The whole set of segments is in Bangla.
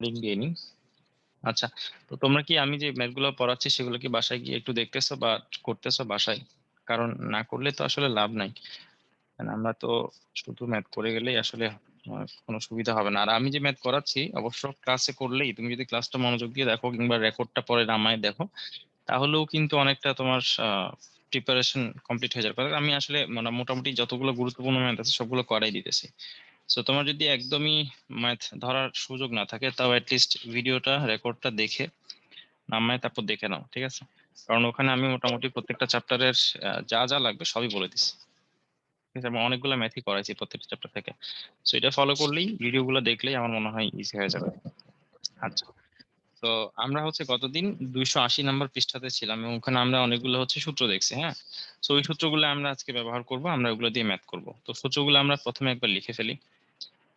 লিঙ্ক দিয়ে নিই। আচ্ছা, তো তোমরা কি আমি যে ম্যাথগুলো পড়াচ্ছি সেগুলো কি বাসায় গিয়ে একটু দেখতেছো বা করতেছো বাসায়? কারণ না করলে তো আসলে লাভ নাই। কারণ আমরা তো শুধু ম্যাথ করে গেলেই আসলে কোনো সুবিধা হবে না। আর আমি যে ম্যাথ করাচ্ছি অবশ্য ক্লাসে করলেই, তুমি যদি ক্লাসটা মনোযোগ দিয়ে দেখো কিংবা রেকর্ডটা পরে নামায় দেখো, তাহলেও কিন্তু অনেকটা তোমার প্রিপারেশন কমপ্লিট হয়ে যাবে। কারণ আমি আসলে মানে মোটামুটি যতগুলো গুরুত্বপূর্ণ ম্যাথ আছে সবগুলো করাই দিতেছি। সো তোমার যদি একদমই ম্যাথ ধরার সুযোগ না থাকে, তাও অ্যাটলিস্ট ভিডিওটা রেকর্ডটা দেখে নামায় তারপর দেখে নাও, ঠিক আছে? কারণ ওখানে আমি মোটামুটি প্রত্যেকটা চ্যাপ্টারের যা যা লাগবে সবই বলে দিচ্ছি, ঠিক আছে? আমি অনেকগুলো ম্যাথই করাইছি প্রত্যেকটা চ্যাপ্টার থেকে। সো এটা ফলো করলেই, ভিডিওগুলো দেখলেই আমার মনে হয় ইজি হয়ে যাবে। আচ্ছা, তো আমরা হচ্ছে গতদিন 280 নম্বর পৃষ্ঠাতে ছিলাম এবং ওখানে আমরা অনেকগুলো হচ্ছে সূত্র দেখছি, হ্যাঁ? তো ওই সূত্রগুলো আমরা আজকে ব্যবহার করব, আমরা ওগুলো দিয়ে ম্যাথ করব। তো সূত্রগুলো আমরা প্রথমে একবার লিখে ফেলি,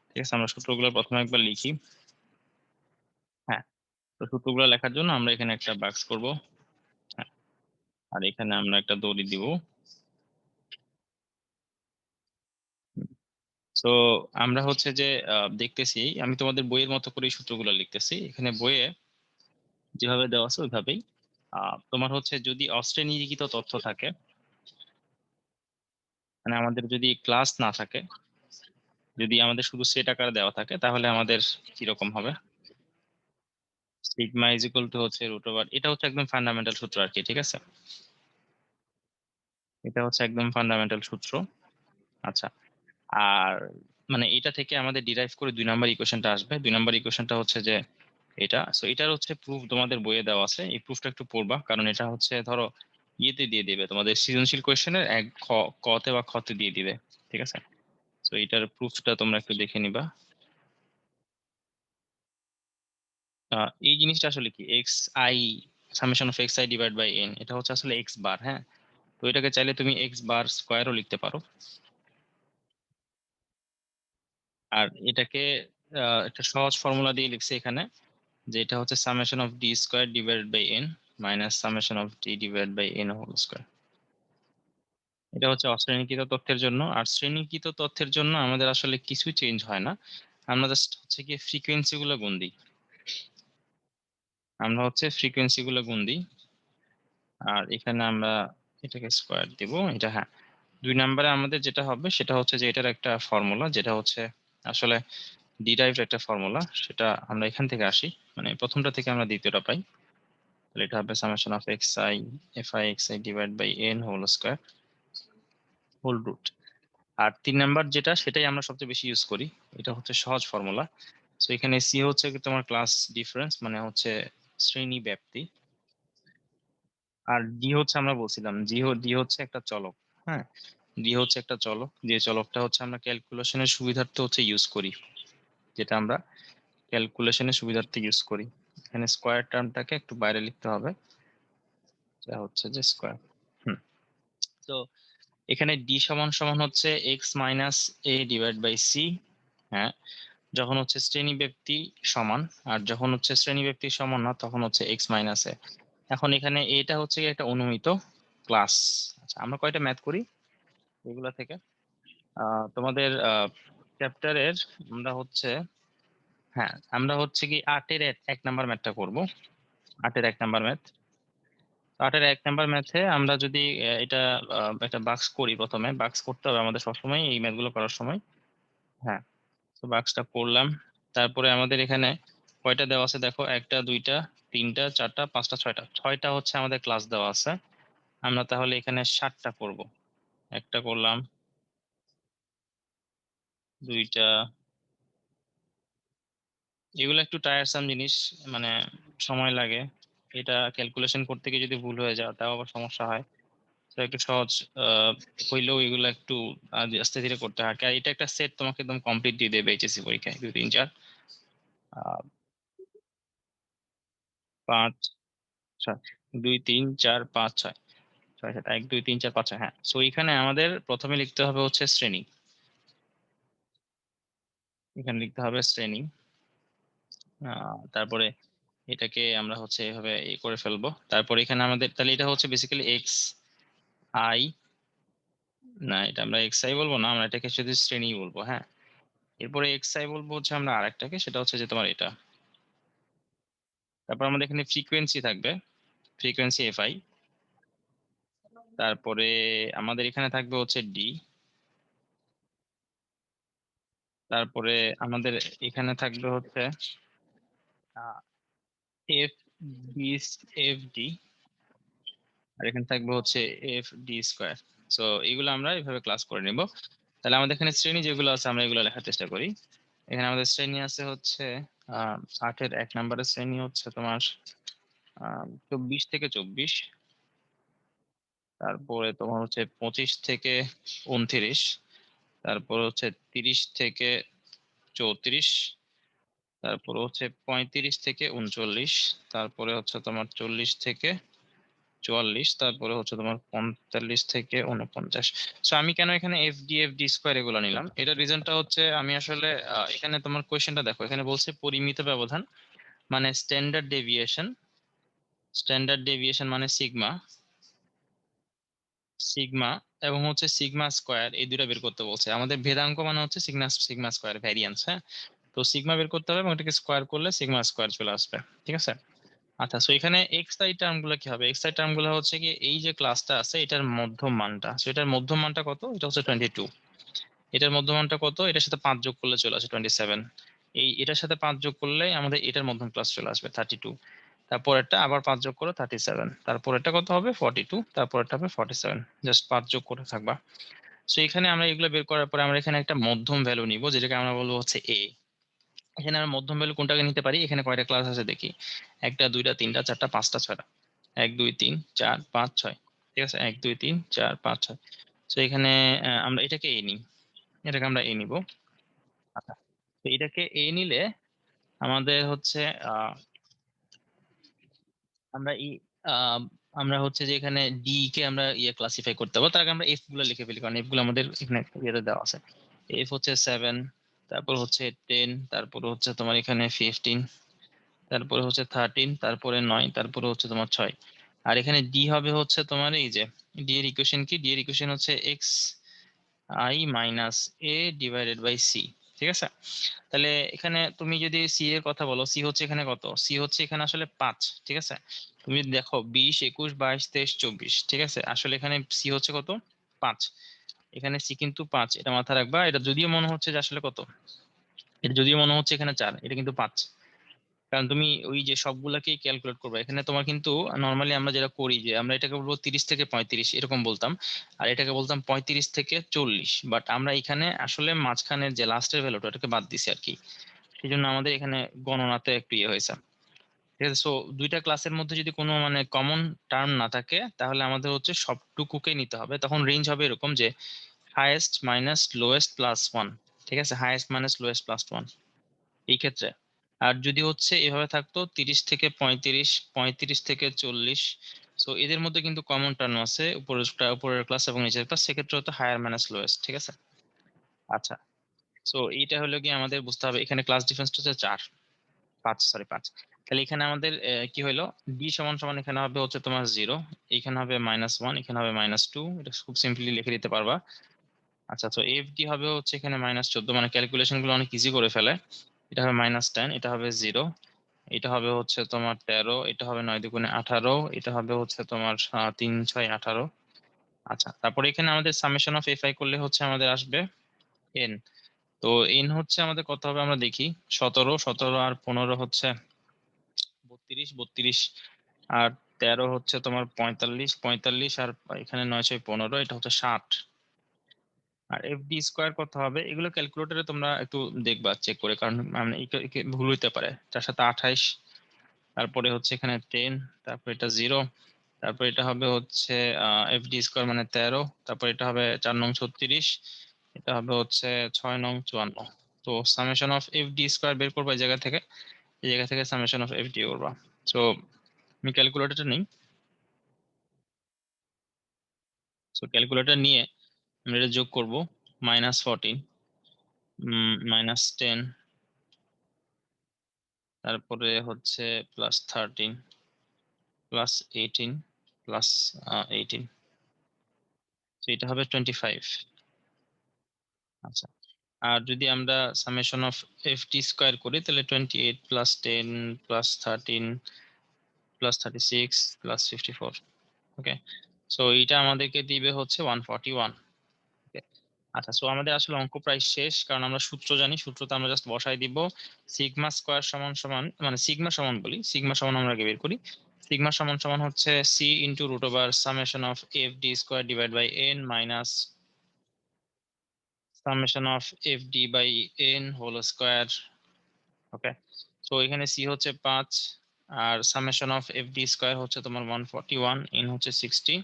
ঠিক আছে? আমরা সূত্রগুলো প্রথমে একবার লিখি। হ্যাঁ, তো সূত্রগুলো লেখার জন্য আমরা এখানে একটা বাক্স করব, হ্যাঁ, আর এখানে আমরা একটা দড়ি দিব। তো আমরা হচ্ছে যে দেখতেছি, আমি তোমাদের বইয়ের মতো করে সূত্রগুলো লিখতেছি এখানে। বইয়ে যেভাবে দেওয়া আছে ওইভাবেই। তোমার হচ্ছে যদি অশ্রেণীলিখিত তথ্য থাকে, মানে আমাদের যদি ক্লাস না থাকে, যদি আমাদের শুধু সেট আকারে দেওয়া থাকে, তাহলে আমাদের কিরকম হবে? সিগমা ইজ ইকুয়াল টু হচ্ছে রুট ওভার, এটা হচ্ছে একদম ফান্ডামেন্টাল সূত্র আর কি, ঠিক আছে? এটা হচ্ছে একদম ফান্ডামেন্টাল সূত্র। আচ্ছা, আর মানে এটা থেকে আমাদের ডিরাইভ করে 2 নম্বর ইকুয়েশনটা আসবে। 2 নম্বর ইকুয়েশনটা হচ্ছে যে এটা, সো এটার হচ্ছে প্রুফ তোমাদের বইয়ে দেওয়া আছে। এই প্রুফটা একটু পড়বা, কারণ এটা হচ্ছে ধরো ইয়েতে দিয়ে দিবে, তোমাদের সৃজনশীল কোয়েশ্চেনের এক কতে বা খতে দিয়ে দিবে, ঠিক আছে? তো এটার প্রুফটা তোমরা একটু দেখে নিবা। এই জিনিসটা আসলে কি, x i summation of x I divide by n, এটা হচ্ছে আসলে এক্স বার, হ্যাঁ? তো এটাকে চাইলে তুমি এক্স বার স্কোয়ারও লিখতে পারো। আর এটাকে একটা সহজ ফর্মুলা দিয়ে লিখছে এখানে, যে এটা হচ্ছে summation of d square divided by N minus summation of d divide by N whole square. এটা হচ্ছে অশ্রেণীকৃত তথ্যের জন্য। আর শ্রেণীকৃত তথ্যের জন্য আমাদের আসলে কিছু চেঞ্জ হয় না, আমরা জাস্ট হচ্ছে কি ফ্রিকোয়েন্সি গুলো গুণ দিই। আমরা হচ্ছে ফ্রিকোয়েন্সি গুলো গুণ দিই, আর এখানে আমরা এটাকে স্কোয়ার দিব। এটা, হ্যাঁ, 2 নম্বরে আমাদের যেটা হবে সেটা হচ্ছে যে এটার একটা ফর্মুলা, যেটা হচ্ছে আসলে ডিরাইভড একটা ফর্মুলা, সেটা আমরা এখান থেকে আসি, মানে প্রথমটা থেকে আমরা দ্বিতীয়টা পাই। তাহলে এটা হবে summation of x I F I X I divide by N whole square whole root. আর 3 নম্বর যেটা, সেটাই আমরা সবচেয়ে বেশি ইউজ করি। এটা হচ্ছে সহজ ফর্মুলা। তো এখানে সি হচ্ছে কি তোমার ক্লাস ডিফারেন্স, মানে হচ্ছে শ্রেণী ব্যাপ্তি। আর ডি হচ্ছে আমরা বলছিলাম ডি হচ্ছে একটা চলক, হ্যাঁ? ডি হচ্ছে একটা চলক, যে চলকটা হচ্ছে আমরা ক্যালকুলেশনের সুবিধার্থে হচ্ছে ইউজ করি, যেটা আমরা ক্যালকুলেশনের সুবিধার্থে ইউজ করি। এখানে স্কোয়ার টার্মটাকে একটু বাইরে লিখতে হবে, যা হচ্ছে যে স্কোয়ার। হুম। তো এখানে ডি সমান সমান হচ্ছে x minus a divide by c, হ্যাঁ, যখন হচ্ছে শ্রেণী ব্যক্তি সমান। আর যখন হচ্ছে শ্রেণী ব্যক্তি সমান না, তখন হচ্ছে এক্স মাইনাস এ। এখন এখানে এটা হচ্ছে কি একটা অনুমিত ক্লাস। আচ্ছা, আমরা কয়টা ম্যাথ করি এগুলা থেকে? তোমাদের চ্যাপ্টারের আমরা হচ্ছে, হ্যাঁ, আমরা হচ্ছে কি 8-এর 1 নম্বর ম্যাথটা করব। 8-এর 1 নম্বর ম্যাথ। 8-এর 1 নম্বর ম্যাথে আমরা যদি এটা একটা বাক্স করি, প্রথমে বাক্স করতে হবে আমাদের সবসময় এই ম্যাথগুলো করার সময়। হ্যাঁ, তো বাক্সটা করলাম। তারপরে আমাদের এখানে কয়টা দেওয়া আছে দেখো, 1টা 2টা 3টা 4টা 5টা 6টা, 6টা হচ্ছে আমাদের ক্লাস দেওয়া আছে। আমরা তাহলে এখানে 7টা করব। একটা করলাম, 2টা। এগুলো একটু টায়ারসাম জিনিস, মানে সময় লাগে। এটা ক্যালকুলেশন করতে গিয়ে যদি ভুল হয়ে যায় তাও আবার সমস্যা হয়। তো একটু সহজ হইলেও এগুলো একটু আস্তে ধীরে করতে হয়। আর এটা একটা সেট তোমাকে একদম কমপ্লিট দিয়ে দেবে এইচএসসি পরীক্ষায়, 2 3 4 5 6, 2 3 4 5 6 6 7 1 2 3 4 5 6, হ্যাঁ। সো এখানে আমাদের প্রথমে লিখতে হবে হচ্ছে শ্রেণী। এখানে লিখতে হবে শ্রেণী। তারপরে এটাকে আমরা হচ্ছে এভাবে করে ফেলবো। তারপর এখানে আমাদের তাহলে এটা হচ্ছে বেসিক্যালি এক্স আই, না এটা আমরা এক্স আই বলবো না, আমরা এটাকে শুধু শ্রেণী বলবো, হ্যাঁ। এরপরে এক্স আই বলবো হচ্ছে আমরা আরেকটাকে, সেটা হচ্ছে যে তোমার এটা, তারপর আমাদের এখানে ফ্রিকোয়েন্সি থাকবে, ফ্রিকোয়েন্সি এফআই। তারপরে আমাদের এখানে থাকবে হচ্ছে ডি। তারপরে আমাদের এখানে থাকবে হচ্ছে এফ ডি, এফ ডি, আর এখানে থাকবে হচ্ছে এফ ডি স্কোয়ার। সো এগুলো আমরা এইভাবে ক্লাস করে নিব। তাহলে আমাদের এখানে শ্রেণী যেগুলো আছে আমরা এগুলো লেখার চেষ্টা করি। এখানে আমাদের শ্রেণী আছে হচ্ছে 8-এর 1 নম্বরের শ্রেণী হচ্ছে তোমার 24 থেকে 24। তারপরে তোমার হচ্ছে 25 থেকে 29। তারপর হচ্ছে 30 থেকে 34। তারপরে হচ্ছে 35 থেকে 39। তারপরে হচ্ছে তোমার 40 থেকে 44। তারপরে হচ্ছে তোমার 45 থেকে 49। সো আমি কেন এখানে এফ ডি স্কোয়ার এগুলো নিলাম, এটার রিজনটা হচ্ছে আমি আসলে এখানে তোমার কোয়েশ্চেনটা দেখো, এখানে বলছে পরিমিত ব্যবধান মানে স্ট্যান্ডার্ড ডেভিয়েশন। স্ট্যান্ডার্ড ডেভিয়েশন মানে সিগমা, সিগমা এবং হচ্ছে সিগমা স্কোয়ার, এই দুটো বের করতে বলছে। আমাদের ভেদাঙ্ক মানে হচ্ছে সিগমা সিগমা স্কোয়ার ভ্যারিয়েন্স। হ্যাঁ, তো সিগমা বের করতে হবে এবং এটাকে স্কোয়ার করলে সিগমা স্কোয়ার চলে আসবে। ঠিক আছে। আচ্ছা, সো এখানে এক্স আই টার্ম গুলো কি হবে? এক্স আই টার্ম গুলো হচ্ছে কি এই যে ক্লাসটা আছে এটার মধ্যম মানটা। সো এটার মধ্যম মানটা কত? এটা হচ্ছে 22। এটার মধ্যম মানটা কত? এটার সাথে 5 যোগ করলে চলে আসে 27। এই এটার সাথে 5 যোগ করলে আমাদের এটার মধ্যম ক্লাস চলে আসবে 32। তারপরেরটা আবার 5 যোগ করো 37। তারপরেরটা কত হবে? 42। তারপরেরটা হবে 47। জাস্ট 5 যোগ করে থাকবা। সো এখানে আমরা এগুলো বের করার পরে আমরা এখানে একটা মধ্যম ভ্যালু নিব, যেটাকে আমরা বলবো হচ্ছে এ। এখানে আমরা মধ্যম ভ্যালু কোনটাকে নিতে পারি? এখানে কয়টা ক্লাস আছে দেখি। 1টা 2টা 3টা 4টা 5টা 6টা। 1 2 3 4 5 6। ঠিক আছে, 1 2 3 4 5 6। তো এখানে আমরা এটাকে এ নিই, এটাকে আমরা এ নিব। আচ্ছা, তো এটাকে এ নিলে আমাদের হচ্ছে আমরা আহ, আমরা হচ্ছে যে এখানে ডি কে আমরা ক্লাসিফাই করতে পারবো। তার আগে আমরা এফ গুলো লিখে ফেলি, কারণ এফ গুলো আমাদের এখানে ইয়েতে দেওয়া আছে। এফ হচ্ছে 7, তারপর হচ্ছে 10, তারপর হচ্ছে তোমার এখানে 15, তারপরে হচ্ছে 13, তারপরে 9, তারপরে হচ্ছে তোমার 6। আর এখানে ডি হবে হচ্ছে তোমার এই যে ডি এর ইকুয়েশন কি? ডি এর ইকুয়েশন হচ্ছে x i minus a divided by c. ঠিক আছে। তাহলে এখানে তুমি যদি সি এর কথা বলো, সি হচ্ছে এখানে কত? সি হচ্ছে এখানে আসলে 5। ঠিক আছে, তুমি যদি দেখো 20 21 22 23 24। ঠিক আছে, আসলে এখানে সি হচ্ছে কত? 5। এখানে সি কিন্তু 5, এটা মাথায় রাখবা। এটা যদিও মনে হচ্ছে যে আসলে কত, এটা যদিও মনে হচ্ছে এখানে 4, এটা কিন্তু 5। কারণ তুমি ওই যে সবগুলাকেই ক্যালকুলেট করবে। এখানে তোমার কিন্তু নর্মালি আমরা যেটা করি যে আমরা এটাকে বলবো 30 থেকে 35 এরকম বলতাম, আর এটাকে বলতাম 35 থেকে 40। বাট আমরা এখানে আসলে মাঝখানে যে লাস্টের ভ্যালুটা ওটাকে বাদ দিছি আর কি। সেই জন্য আমাদের এখানে গণনাতে একটু ইয়ে হয়েছে। ঠিক আছে, সো দুইটা ক্লাসের মধ্যে যদি কোনো মানে কমন টার্ম না থাকে তাহলে আমাদের হচ্ছে সবটুকুকে নিতে হবে। তখন রেঞ্জ হবে এরকম যে হাইয়েস্ট মাইনাস লোয়েস্ট প্লাস 1। ঠিক আছে, হাইয়েস্ট মাইনাস লোয়েস্ট প্লাস 1 এই ক্ষেত্রে। আর যদি হচ্ছে এভাবে থাকতো 30 থেকে 35, 35 থেকে 40, সো এদের মধ্যে কিন্তু কমন টার্ম আছে, উপরের ক্লাস এবং নিচের ক্লাস, সেক্ষেত্রে হতো হায়ার মাইনাস লোয়েস্ট। ঠিক আছে। আচ্ছা, সো এইটা হলো কি আমাদের বুঝতে হবে। এখানে ক্লাস ডিফারেন্সটা হচ্ছে 4 5 সরি 5। তাহলে এখানে আমাদের কি হলো? ডি সমান সমান এখানে হবে হচ্ছে তোমার 0, এখানে হবে -1, এখানে হবে -2। এটা খুব সিম্পলি লিখে দিতে পারবা। আচ্ছা, তো এফ ডি হবে হচ্ছে এখানে -14, মানে ক্যালকুলেশন গুলো অনেক ইজি করে ফেলে। এটা হবে -10, এটা হবে 0, এটা হবে হচ্ছে তোমার 13, এটা হবে 9 দুগুণে 18, এটা হবে হচ্ছে তোমার 3 6 18। আচ্ছা, তারপরে এখানে আমাদের সামেশন অফ এফ আই করলে হচ্ছে আমাদের আসবে এন। তো এন হচ্ছে আমাদের কত হবে আমরা দেখি। 17, 17 আর 15 হচ্ছে 32, 32 আর 13 হচ্ছে তোমার 45, 45 আর এখানে 9 6 15, এটা হচ্ছে 60। আর এফ ডি স্কোয়ার কত হবে? এগুলো ক্যালকুলেটরে তোমরা একটু দেখবা চেক করে, কারণ মানে ভুল হইতে পারে। 4 7 28, তারপরে হচ্ছে এখানে 10, তারপর এটা 0, তারপর এটা হবে হচ্ছে এফ ডি স্কোয়ার মানে 13, তারপর এটা হবে 4 নং 36, এটা হবে হচ্ছে 6 নং 54। তো summation of F D square বের করবো এই জায়গা থেকে, এই জায়গা থেকে সামেশন অফ এফ ডি করবা। সো আমি ক্যালকুলেটরটা নিই। সো ক্যালকুলেটর নিয়ে আমরা এটা যোগ করব। -14, -10, তারপরে হচ্ছে +13, +18, +18। তো এটা হবে 25। আচ্ছা, আর যদি আমরা summation of F T square করি তাহলে 28 + 10 + 13 প্লাস 36 প্লাস 54। ওকে, সো এটা আমাদেরকে দিবে হচ্ছে 141। আচ্ছা, সো আমাদের আসলে অঙ্ক প্রায় শেষ, কারণ আমরা সূত্র জানি, সূত্রতে আমরা জাস্ট বসাই দিব সিগমা স্কোয়ার সমান সমান, মানে সিগমা সমান বলি, সিগমা সমান আমরা আগে বের করি। সিগমা সমান সমান হচ্ছে C into root over summation of F D square divide by N minus summation of F D by N whole square. Okay, so এখানে সি হচ্ছে 5, আর summation of F D square হচ্ছে তোমার 141, এন হচ্ছে 60,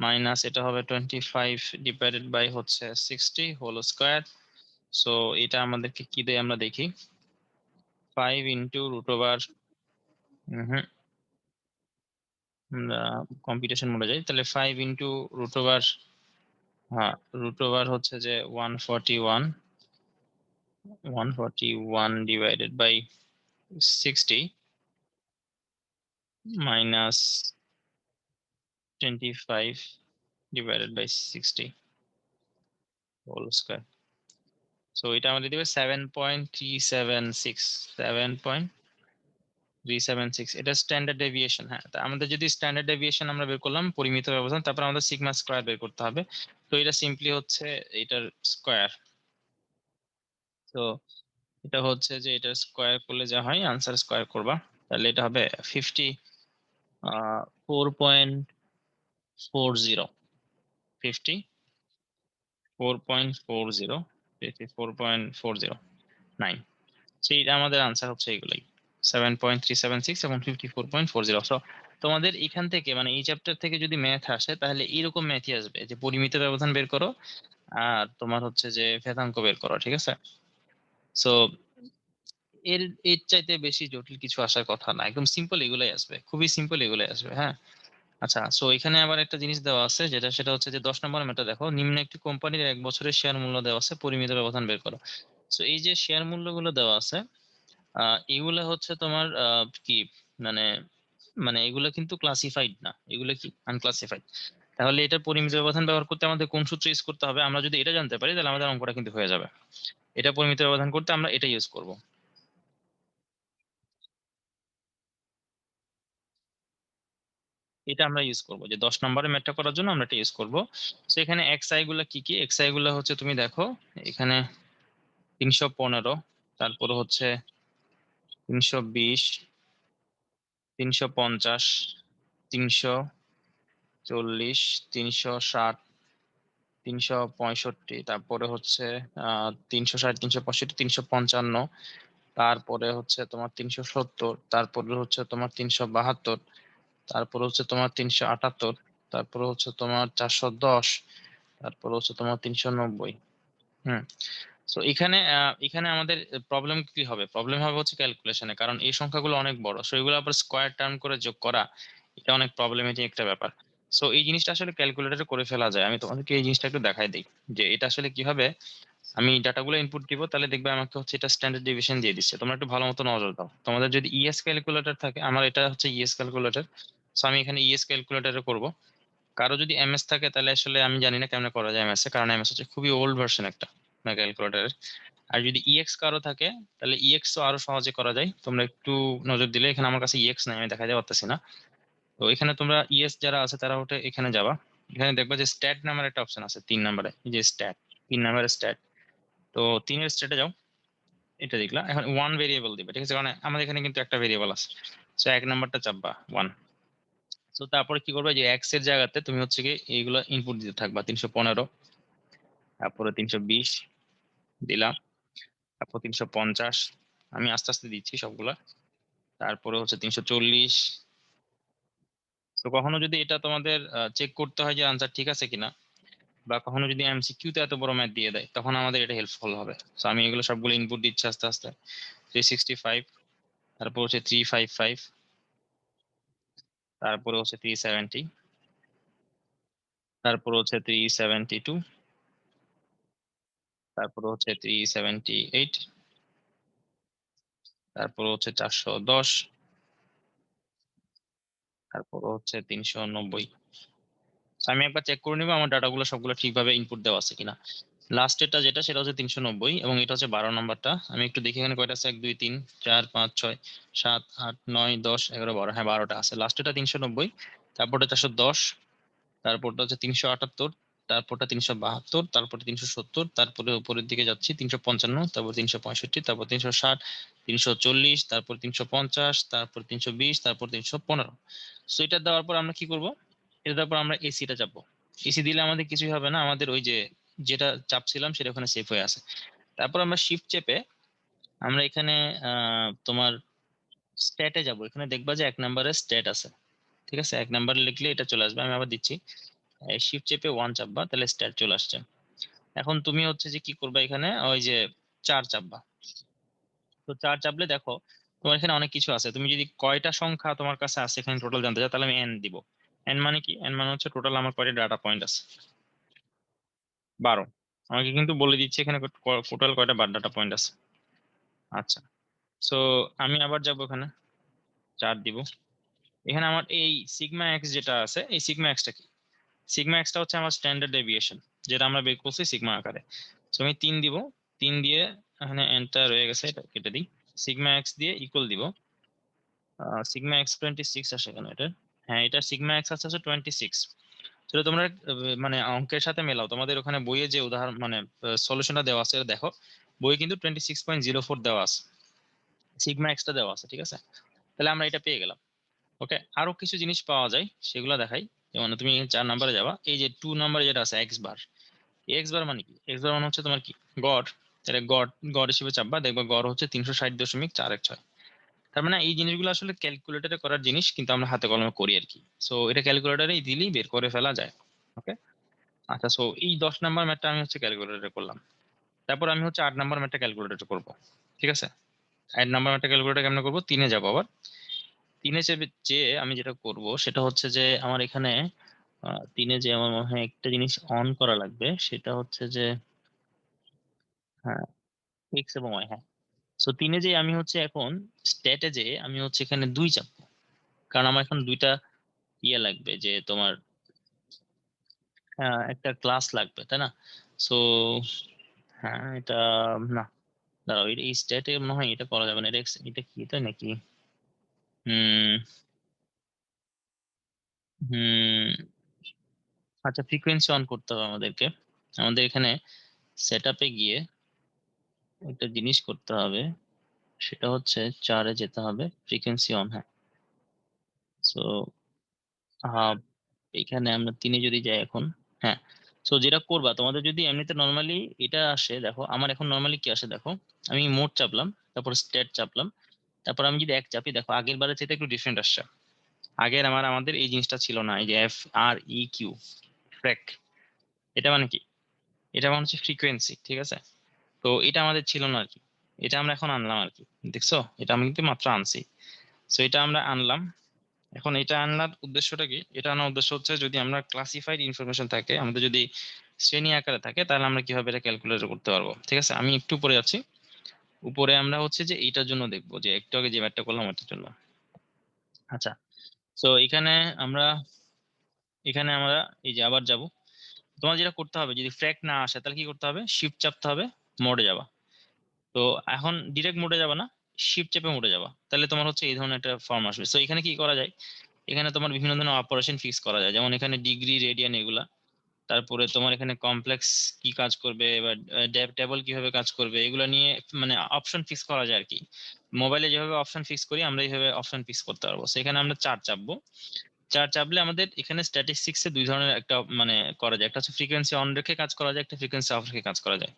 মাইনাস এটা হবে 25 ডিভাইডেড বাই হচ্ছে 60 হোল স্কোয়ার। সো এটা আমাদেরকে কি দেয় আমরা দেখি, 5 ইন্টু রুট ওভার, আমরা কম্পিউটেশন মোডে যাই, তাহলে 5 ইন্টু রুট ওভার, হ্যাঁ রুট ওভার হচ্ছে যে 141 divided by 60 minus 25 divided by 60 whole square. So এটা আমাদের দিবে 7.376, 7.376, এটা স্ট্যান্ডার্ড ডেভিয়েশন। হ্যাঁ, তা আমাদের যদি স্ট্যান্ডার্ড ডেভিয়েশন আমরা বের করলাম, পরিমিত ব্যবধান, তারপর আমাদের সিগমা স্কোয়ার বের করতে হবে। তো এটা সিম্পলি হচ্ছে এটার স্কোয়ার। তো এটা হচ্ছে যে এটা স্কোয়ার করলে যা হয়, আনসার স্কোয়ার করবা, তাহলে এটা হবে 54.40, 54.9। সেইটা আমাদের আনসার হচ্ছে এগুলাই, 7.376 এবং 54.40। সো তোমাদের এখান থেকে মানে এই চ্যাপ্টার থেকে যদি ম্যাথ আসে, তাহলে এরকম ম্যাথই আসবে যে পরিমিত ব্যবধান বের করো আর তোমার হচ্ছে যে ভেদাঙ্ক বের করো, ঠিক আছে। সো এর এর চাইতে বেশি জটিল কিছু আসার কথা না, একদম সিম্পল এগুলাই আসবে, খুবই সিম্পল এগুলাই আসবে। হ্যাঁ, আচ্ছা, সো এখানে আবার একটা জিনিস দেওয়া আছে, যেটা সেটা হচ্ছে যে 10 নম্বর ম্যাথটা দেখো, নিম্ন একটি কোম্পানির 1 বছরের শেয়ার মূল্য দেওয়া আছে, পরিমিত ব্যবধান বের করো। সো এই যে শেয়ার মূল্যগুলো দেওয়া আছে, এগুলো হচ্ছে তোমার কি মানে, মানে এগুলো কিন্তু ক্লাসিফাইড না, এগুলো কি আনক্লাসিফাইড। তাহলে এটা পরিমিত ব্যবধান ব্যবহার করতে আমাদের কোন সূত্র ইউজ করতে হবে, আমরা যদি এটা জানতে পারি, তাহলে আমাদের অঙ্কটা কিন্তু হয়ে যাবে। এটা পরিমিত ব্যবধান করতে আমরা এটা ইউজ করব, এটা আমরা ইউজ করব, যে 10 নম্বরের ম্যাথটা করার জন্য আমরা এটা ইউজ করব। তো এখানে এক্স আই গুলা কি কি, এক্স আই গুলা হচ্ছে তুমি দেখো এখানে 315, তারপর হচ্ছে 320, 350, 340, 360, 365, তারপরে হচ্ছে 360, 365, 355, তারপরে হচ্ছে তোমার 370, তারপরে হচ্ছে তোমার 372, তারপরে হচ্ছে তোমার 378, তারপরে হচ্ছে তোমার 410, তারপরে হচ্ছে তোমার 390। হুম, তো এখানে এখানে আমাদের প্রবলেম কি হবে, প্রবলেম হবে হচ্ছে ক্যালকুলেশনে, কারণ এই সংখ্যাগুলো অনেক বড়, সো এগুলো আবার স্কোয়ার টার্ম করে যোগ করা, এটা অনেক প্রবলেমেটিক একটা ব্যাপার। সো এই জিনিসটা আসলে ক্যালকুলেটরে করে ফেলা যায়, আমি তোমাদেরকে এই জিনিসটা একটু দেখাই দিই যে এটা আসলে কিভাবে। আমি ডাটাগুলো ইনপুট দিব, তাহলে দেখবে আমাকে হচ্ছে এটা স্ট্যান্ডার্ড ডেভিয়েশন দিয়ে দিচ্ছে, তোমরা একটু ভালো মতো নজর দাও। তোমাদের যদি ইএস ক্যালকুলেটর থাকে, আমার এটা হচ্ছে ইএস ক্যালকুলেটর, সো আমি এখানে ইএস ক্যালকুলেটরে করব। কারো যদি এমএস থাকে, তাহলে আসলে আমি জানি না কেমন করা যায় এমএস এ, কারণ এমএস হচ্ছে খুবই ওল্ড ভার্সন একটা ক্যালকুলেটরের। আর যদি ইএক্স কারো থাকে, তাহলে ইএক্স তো আরো সহজে করা যায়, তোমরা একটু নজর দিলে, এখানে আমার কাছে ইএক্স নাই, আমি দেখাতে পারতেছি না। তো এখানে তোমরা ইএস যারা আছে তারা ওটা এখানে যাবা, এখানে দেখবা যে স্ট্যাট নামের একটা অপশন আছে 3 নম্বরে, এই যে স্ট্যাট, 3 নম্বরের স্ট্যাট। তো 3-এর স্ট্যাটে যাও, এটা দেখলা, এখন ওয়ান ভেরিয়েবল দিবে, ঠিক আছে, কারণ আমাদের এখানে কিন্তু একটা ভেরিয়েবল আছে। সো 1 নম্বরটা চাপবা 1। তো তারপরে কি করবে, যে এক্স এর জায়গাতে তুমি হচ্ছে কি এইগুলো ইনপুট দিতে থাকবা, 315, তারপরে 320 দিলাম, তারপর 350, আমি আস্তে আস্তে দিচ্ছি সবগুলা, তারপরে হচ্ছে 340। তো কখনো যদি এটা তোমাদের চেক করতে হয় যে আনসার ঠিক আছে কিনা, বা কখনো যদি এমসিকিউ তে এত বড় ম্যাথ দিয়ে দেয়, তখন আমাদের এটা হেল্পফুল হবে। তো আমি এগুলো সবগুলো ইনপুট দিচ্ছি আস্তে আস্তে, 365, তারপর হচ্ছে 355, তারপরে হচ্ছে 370, তারপর হচ্ছে 372, তারপর হচ্ছে 378, তারপর হচ্ছে 410, তারপর হচ্ছে 390। আমি একবার চেক করে নিবো আমার ডাটাগুলো সবগুলো ঠিকভাবে ইনপুট দেওয়া আছে কিনা। লাস্টেরটা যেটা সেটা হচ্ছে 390 এবং এটা হচ্ছে 12 নাম্বারটা। আমি একটু দেখি এখানে কয়টা আছে, 1 2 3 4 5 6 7 8 9 10 11 12, হ্যাঁ 12টা আছে। লাস্টেরটা 390, তারপরটা 410, তারপরটা হচ্ছে 378, তারপরটা 372, তারপরে 370, তারপরে উপরের দিকে যাচ্ছি 355, তারপর 365, তারপর 360, 340, তারপর 350, তারপর 320, তারপর 315। সো এটা দেওয়ার পর আমরা কি করব, এটা দেওয়ার পর আমরা এসিটা চাপবো। এসি দিলে আমাদের কিছুই হবে না, আমাদের ওই যে যেটা চাপছিলাম সেটা ওখানে সেভ হয়ে আছে। তারপর আমরা শিফট চেপে আমরা এখানে তোমার স্ট্যাটে যাব। এখানে দেখবা যে 1 নম্বরে স্ট্যাট আছে, ঠিক আছে? 1 নম্বরে লিখলে এটা চলে আসবে। আমি আবার দিচ্ছি, শিফট চেপে 1 চাপবা, তাহলে স্ট্যাট চলে আসছে। এখন তুমি হচ্ছে যে কি করবা, এখানে ওই যে 4 চাপবা। তো 4 চাপলে দেখো তোমার এখানে অনেক কিছু আছে। তুমি যদি কয়টা সংখ্যা তোমার কাছে আছে এখানে টোটাল জানতে চাও, তাহলে আমি n দিব। n মানে কি? n মানে হচ্ছে টোটাল আমার কয়টা ডাটা পয়েন্ট আছে, 12। আমাকে কিন্তু বলে দিচ্ছে এখানে টোটাল কয়টা ডাটা পয়েন্ট আছে। আচ্ছা, সো আমি আবার যাব, এখানে 4 দিব। এখানে আমার এই সিগমা এক্স যেটা আছে, এই সিগমা এক্সটা কি? সিগমা এক্সটা হচ্ছে আমার স্ট্যান্ডার্ড ডেভিয়েশন, যেটা আমরা বের করছি সিগমা আকারে। তো আমি 3 দিব, 3 দিয়ে এখানে এনটা রয়ে গেছে, এটা কেটে দিই। সিগমা এক্স দিয়ে ইকুয়াল দিব সিগমা এক্স 26 আসে কেন এটা? হ্যাঁ, এটা সিগমা এক্স আছে 26। সেটা তোমরা মানে অঙ্কের সাথে মেলাও, তোমাদের ওখানে বইয়ে যে উদাহরণ মানে সলিউশনটা দেওয়া আছে এটা দেখো, বইয়ে কিন্তু 26.04 দেওয়া আছে, সিগমা এক্সটা দেওয়া আছে, ঠিক আছে? তাহলে আমরা এটা পেয়ে গেলাম। ওকে, আরো কিছু জিনিস পাওয়া যায়, সেগুলো দেখাই। যেমন তুমি 4 নম্বরে যাবা, এই যে 2 নম্বরে যেটা আছে এক্স বার। এক্স বার মানে কি? এক্স বার মানে হচ্ছে তোমার কি, গড়। তাহলে গড় গড় হিসেবে চাপবা, দেখবা গড় হচ্ছে 360.416। তার মানে এই জিনিসগুলো আসলে ক্যালকুলেটরে করার জিনিস, কিন্তু আমরা হাতে কলমে করি আর কি। সো এটা ক্যালকুলেটরে দিলেই বের করে ফেলা যায়। ওকে, আচ্ছা, সো এই 10 নাম্বার ম্যাথটা আমি হচ্ছে ক্যালকুলেটরে করলাম। তারপর আমি হচ্ছে 8 নাম্বার ম্যাথটা ক্যালকুলেটরে করবো, ঠিক আছে? 8 নাম্বার ম্যাথটা ক্যালকুলেটর কেমন করবো, 3-এ যাবো আবার। 3-এ যে আমি যেটা করব সেটা হচ্ছে যে আমার এখানে 3-এ যে আমার মনে হয় একটা জিনিস অন করা লাগবে, সেটা হচ্ছে যে হ্যাঁ, এক্স এবং ওয়াই, হ্যাঁ। সো 3-এ যে আমি হচ্ছে এখন স্ট্যাটে যে আমি হচ্ছে এখানে 2 চাপবো, কারণ আমার এখন দুইটা ইয়ে লাগবে, যে তোমার একটা ক্লাস লাগবে, তাই না? সো হ্যাঁ, এটা না, দাঁড়াও, এটা এই স্ট্যাটে মনে হয় এটা করা যাবে না। এটা এটা কি, তাই নাকি? হুম হুম আচ্ছা, ফ্রিকোয়েন্সি অন করতে হবে আমাদেরকে। আমাদের এখানে সেট আপে গিয়ে একটা জিনিস করতে হবে, সেটা হচ্ছে 4-এ যেতে হবে, ফ্রিকোয়েন্সি অন, হ্যাঁ। সো এখানে আমরা 3-এ যদি যাই এখন, হ্যাঁ। সো যেটা করবা, তোমাদের যদি এমনিতে নর্মালি এটা আসে, দেখো আমার এখন নর্মালি কি আসে দেখো, আমি মোড চাপলাম, তারপর স্ট্যাট চাপলাম, তারপর আমি যদি এক চাপি, দেখো আগের বারের চাইতে একটু ডিফারেন্ট আসছে। আগের আমাদের এই জিনিসটা ছিল না, এই যে এফ আর ই কিউ, ফ্রেক। এটা মানে কি? এটা মানে হচ্ছে ফ্রিকোয়েন্সি, ঠিক আছে? তো এটা আমাদের ছিল না আর কি, এটা আমরা এখন আনলাম আর কি। দেখছো, এটা আমি কিন্তু মাত্র আনছি। সো এটা আমরা আনলাম। এখন এটা আনার উদ্দেশ্যটা কি? এটা আনার উদ্দেশ্য হচ্ছে যদি আমরা ক্লাসিফাইড ইনফরমেশন থাকে, আমাদের যদি শ্রেণী আকারে থাকে, তাহলে আমরা কিভাবে এটা ক্যালকুলেট করতে পারবো, ঠিক আছে? আমি একটু উপরে যাচ্ছি। উপরে আমরা হচ্ছে যে এইটার জন্য দেখবো, যে একটু আগে যে ম্যাথটা করলাম ওটার জন্য। আচ্ছা, তো এখানে আমরা এই যে আবার যাব। তোমার যেটা করতে হবে, যদি ফ্র্যাক না আসে তাহলে কি করতে হবে, শিফট চাপতে হবে, মোডে যাবা। তো এখন ডিরেক্ট মোডে যাবা না, শিফট চেপে মোডে যাবা, তাহলে তোমার হচ্ছে এই ধরনের একটা ফর্ম আসবে। তো এখানে কি করা যায়, এখানে তোমার বিভিন্ন ধরনের অপারেশন ফিক্স করা যায়, যেমন এখানে ডিগ্রি, রেডিয়ান, এগুলা। তারপরে তোমার এখানে কমপ্লেক্স কি কাজ করবে, এবার টেবল কিভাবে কাজ করবে, এগুলো নিয়ে মানে অপশন ফিক্স করা যায় আর কি। মোবাইলে যেভাবে অপশন ফিক্স করি, আমরা এইভাবে অপশন ফিক্স করতে পারবো। সেখানে আমরা 4 চাপবো। 4 চাপলে আমাদের এখানে স্ট্যাটিস্টিক্সে দুই ধরনের একটা মানে করা যায়, একটা হচ্ছে ফ্রিকোয়েন্সি অন রেখে কাজ করা যায়, একটা ফ্রিকোয়েন্সি অফ রেখে কাজ করা যায়।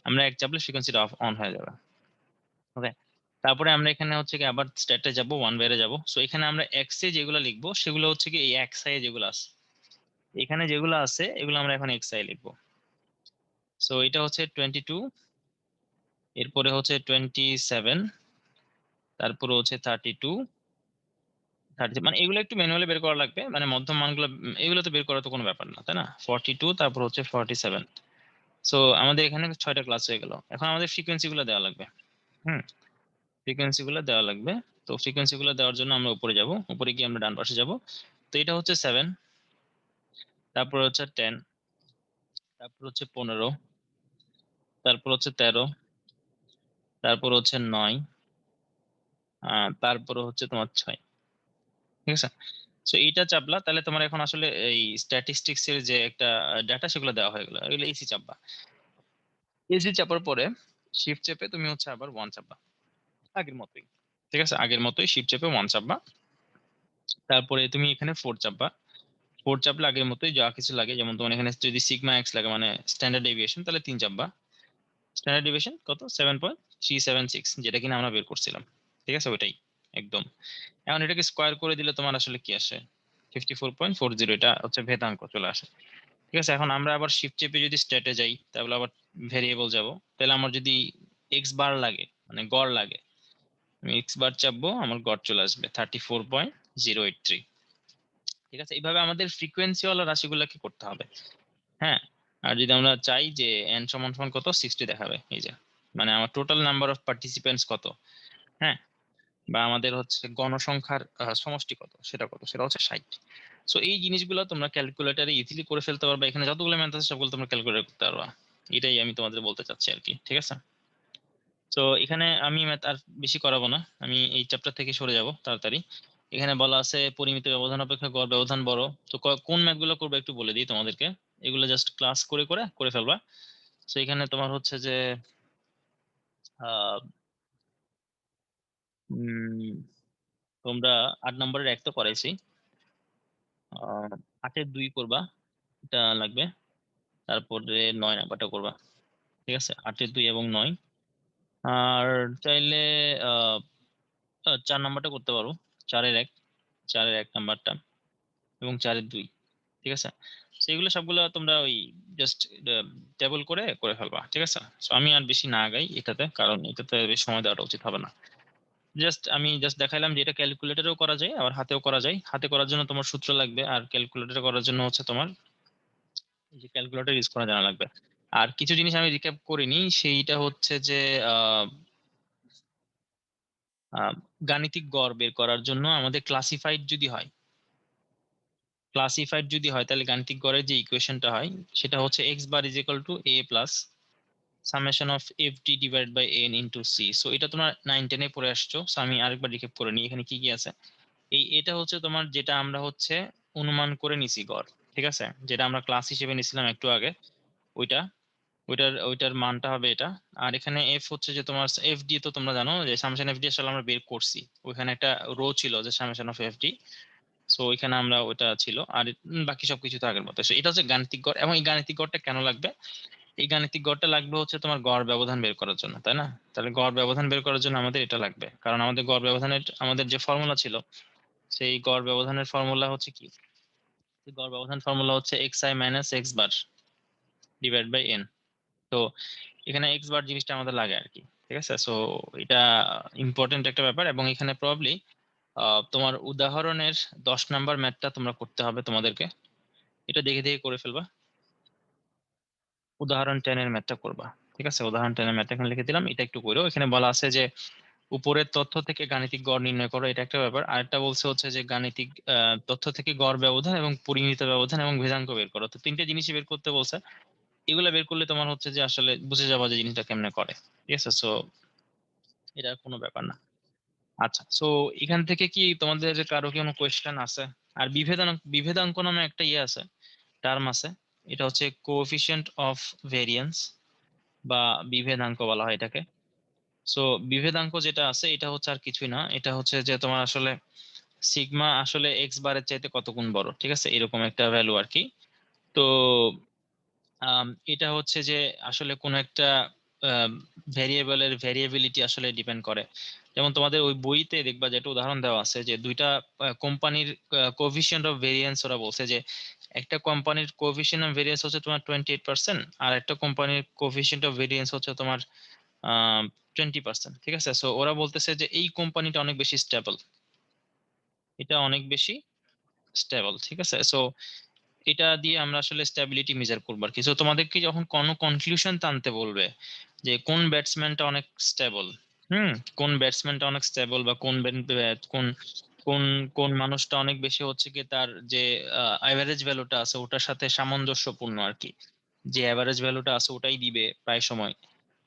আমরা এক চাপলে ফ্রিকোয়েন্সিটা অন হয়ে যাবে। ওকে, তারপরে আমরা এখানে হচ্ছে কি আবার স্ট্যাটে যাব, 1 বাইরে যাব। সো এখানে আমরা এক্স এ যেগুলো লিখবো সেগুলো হচ্ছে কি এই এক্স আই যেগুলো আছে, এখানে যেগুলো আছে এগুলো আমরা এখন এক্স আই লিখবো। সো এটা হচ্ছে 22, এরপরে হচ্ছে 27, তারপরে হচ্ছে 32, 30, মানে এগুলো একটু ম্যানুয়ালি বের করা লাগবে, মানে মধ্যম মানগুলো এগুলো তো বের করা তো কোনো ব্যাপার না, তাই না? 42, তারপর হচ্ছে 47। সো আমাদের এখানে 6টা ক্লাস হয়ে গেল। এখন আমাদের ফ্রিকোয়েন্সি গুলো দেওয়া লাগবে। হুম, ফ্রিকোয়েন্সি গুলো দেওয়া লাগবে। তো ফ্রিকোয়েন্সি গুলো দেওয়ার জন্য আমরা উপরে যাব, উপরে গিয়ে আমরা ডান পাশে যাব। তো এটা হচ্ছে 7, তারপর হচ্ছে 10, তারপর হচ্ছে 15, তারপর হচ্ছে 13, তারপর হচ্ছে 9, তারপর হচ্ছে তোমার 6। ঠিক আছে, তো এইটা চাপলা, তাহলে তোমার এখন আসলে এই স্ট্যাটিস্টিক্স এর যে একটা ডাটা সেগুলো দেওয়া হয়ে গেলো, এগুলো এসি চাপবা। এসি চাপার পরে শিফট চেপে তুমি হচ্ছে আবার 1 চাপবা, আগের মতোই। ঠিক আছে, আগের মতোই শিফট চেপে 1 চাপবা। তারপরে তুমি এখানে 4 চাপবা। 4 চাপলে আগের মতোই যা কিছু লাগে, যেমন তোমার এখানে যদি সিগমা এক্স লাগে মানে স্ট্যান্ডার্ড ডেভিয়েশন, তাহলে 3 চাপবা। স্ট্যান্ডার্ড ডেভিয়েশন কত? 7.376, যেটা কিনা আমরা বের করছিলাম। ঠিক আছে, ওইটাই একদম। এখন এটাকে স্কোয়ার করে দিলে তোমার আসলে কি আসে? 54.40, এটা হচ্ছে ভেদাঙ্ক চলে আসে। ঠিক আছে, এখন আমরা আবার শিফট চেপে যদি স্ট্যাটে যাই, তাহলে আবার ভেরিয়েবল যাব। তাহলে আমার যদি এক্স বার লাগে মানে গড় লাগে, আমি এক্স বার চাপবো, আমার গড় চলে আসবে 34.083। ঠিক আছে, এইভাবে আমাদের ফ্রিকোয়েন্সি ওয়ালা রাশিগুলোকে করতে হবে। হ্যাঁ, আর যদি আমরা চাই যে এন সমান সমান কত, 60 দেখাবে, এই যে মানে আমার টোটাল নাম্বার অফ পার্টিসিপেন্টস কত, হ্যাঁ, বা আমাদের হচ্ছে গণসংখ্যার সমষ্টি কত, সেটা কত, সেটা হচ্ছে 60। সো এই জিনিসগুলো তোমরা ক্যালকুলেটারে ইজিলি করে ফেলতে পারবে, এখানে যতগুলো ম্যাথ আছে সবগুলো তোমরা ক্যালকুলেট করতে পারবা। এটাই আমি তোমাদের বলতে চাচ্ছি আর কি। ঠিক আছে, তো এখানে আমি ম্যাথ আর বেশি করাবো না, আমি এই চ্যাপ্টার থেকে সরে যাব তাড়াতাড়ি। এখানে বলা আছে পরিমিত ব্যবধান অপেক্ষা গড় ব্যবধান বড়। তো কোন ম্যাথগুলো করবে একটু বলে দিই তোমাদেরকে, এগুলো জাস্ট ক্লাস করে করে করে ফেলবা। তো এখানে তোমার হচ্ছে যে আহ তোমরা 8 নম্বরের 1 তো করাইছি, 8-এর 2 করবা, এটা লাগবে। তারপরে 9 নাম্বারটা করবা। ঠিক আছে, 8-এর 2 এবং 9। আর চাইলে 4 নাম্বারটা করতে পারো, 4-এর 1, 4-এর 1 নাম্বারটা এবং 4-এর 2। ঠিক আছে, সেইগুলো সবগুলো তোমরা ওই জাস্ট টেবল করে করে ফেলবা। ঠিক আছে, তো আমি আর বেশি না আগাই এটাতে, কারণ এটাতে বেশি সময় দেওয়াটা উচিত হবে না। আমি জাস্ট দেখাইলাম যে এটা ক্যালকুলেটরেও করা যায় আবার হাতেও করা যায়। হাতে করার জন্য তোমার সূত্র লাগবে, আর ক্যালকুলেটরে করার জন্য হচ্ছে তোমার এই যে ক্যালকুলেটর ইউজ করা জানা লাগবে। আর কিছু জিনিস আমি রিক্যাপ করিনি, সেইটা হচ্ছে যে আহ, আহ, গাণিতিক গড় বের করার জন্য আমাদের ক্লাসিফাইড যদি হয় তাহলে গাণিতিক গড়ের যে ইকুয়েশনটা হয় সেটা হচ্ছে x bar is equal to a plus summation of F d divide by n into c. So এটা তোমরা 9-10-এ পড়ে আসছো। সো আমি আরেকবার রিক্যাপ করে নিই এখানে কি কি আছে। এটা হচ্ছে তোমার যেটা আমরা হচ্ছে অনুমান করে নিছি গড়। ঠিক আছে, যেটা আমরা ক্লাস হিসেবে নিছিলাম একটু আগে, ওইটা ওইটার মানটা হবে এটা। আর এখানে এফ হচ্ছে যে তোমার এফ ডি, তো তোমরা জানো যে সামেশন এফ ডি আসলে আমরা বের করছি, ওইখানে একটা রো ছিল যে summation of F D. So ওইখানে আমরা ওইটা ছিল, আর বাকি সবকিছু তো আগের মতো। So এটা হচ্ছে গাণিতিক গড়, এবং এই গাণিতিক গড়টা কেন লাগবে? এই গাণিতিক গড়টা লাগবে হচ্ছে তোমার গড় ব্যবধান বের করার জন্য, তাই না? তাহলে গড় ব্যবধান বের করার জন্য আমাদের এটা লাগবে, কারণ আমাদের গড় ব্যবধানের আমাদের যে ফর্মুলা ছিল, সেই গড় ব্যবধানের ফর্মুলা হচ্ছে কি? গড় ব্যবধান ফর্মুলা হচ্ছে x i minus x bar divide by n. তো এখানে এক্স বার জিনিসটা আমাদের লাগে আর কি। ঠিক আছে, সো এটা ইম্পর্টেন্ট একটা ব্যাপার, এবং এখানে প্রবাবলি তোমার উদাহরণের 10 নাম্বার ম্যাথটা তোমরা করতে হবে তোমাদেরকে, এটা দেখে দেখে করে ফেলবা। উদাহরণ 10-এর ম্যাথটা করবা। ঠিক আছে, উদাহরণ 10-এর ম্যাথটা এখানে লিখে দিলাম, এটা একটু করো। এখানে বলা আছে যে উপরের তথ্য থেকে গাণিতিক গড় নির্ণয় করো, এটা একটা ব্যাপার। আরেকটা বলছে হচ্ছে যে গাণিতিক তথ্য থেকে গড় ব্যবধান এবং পরিমিত ব্যবধান এবং ভেদাঙ্ক বের করো। তো 3টে জিনিসই বের করতে বলছে। এগুলা বের করলে তোমার হচ্ছে যে আসলে বুঝে যাবা যে জিনিসটা কেমনে করে। ঠিক আছে, সো এটা কোনো ব্যাপার না। আচ্ছা, সো এখান থেকে কি তোমাদের কারো কি কোনো কোয়েশ্চেন আছে? আর বিভেদাঙ্ক নামে একটা ইয়ে আছে, টার্ম আছে, এটা হচ্ছে কোএফিসিয়েন্ট অফ ভেরিয়েন্স বা বিভেদাঙ্ক বলা হয় এটাকে। সো বিভেদাঙ্ক যেটা আছে এটা হচ্ছে আর কিছুই না, এটা হচ্ছে যে তোমার আসলে সিগমা আসলে এক্স বারের চাইতে কত গুণ বড়। ঠিক আছে, এরকম একটা ভ্যালু আর কি। তো এটা হচ্ছে যে আসলে কোন একটা ভ্যারিয়েবলের ভ্যারিয়েবিলিটি আসলে ডিপেন্ড করে। যেমন তোমাদের ওই বইতে দেখবা যে একটা উদাহরণ দেওয়া আছে যে দুইটা কোম্পানির কোএফিসিয়েন্ট অফ ভেরিয়েন্স, ওরা বলছে যে একটা কোম্পানির কোএফিসিয়েন্ট অফ ভেরিয়েন্স হচ্ছে তোমার 28%, আর একটা কোম্পানির কোএফিসিয়েন্ট অফ ভেরিয়েন্স হচ্ছে তোমার 20%। ঠিক আছে, সো ওরা বলতেছে যে এই কোম্পানিটা অনেক বেশি স্টেবল, এটা অনেক বেশি স্টেবল। ঠিক আছে, সো এটা দিয়ে আমরা আসলে স্ট্যাবিলিটি মেজার করবো আর কি। So তোমাদেরকে যখন কোনো কনক্লুশন টানতে বলবে যে কোন ব্যাটসম্যানটা অনেক স্টেবল, কোন ব্যাটসম্যানটা অনেক স্টেবল, বা কোন কোন কোন মানুষটা অনেক বেশি হচ্ছে কি তার যে অ্যাভারেজ ভ্যালুটা আছে ওটার সাথে সামঞ্জস্যপূর্ণ আর কি, যে অ্যাভারেজ ভ্যালুটা আছে ওটাই দিবে প্রায় সময়,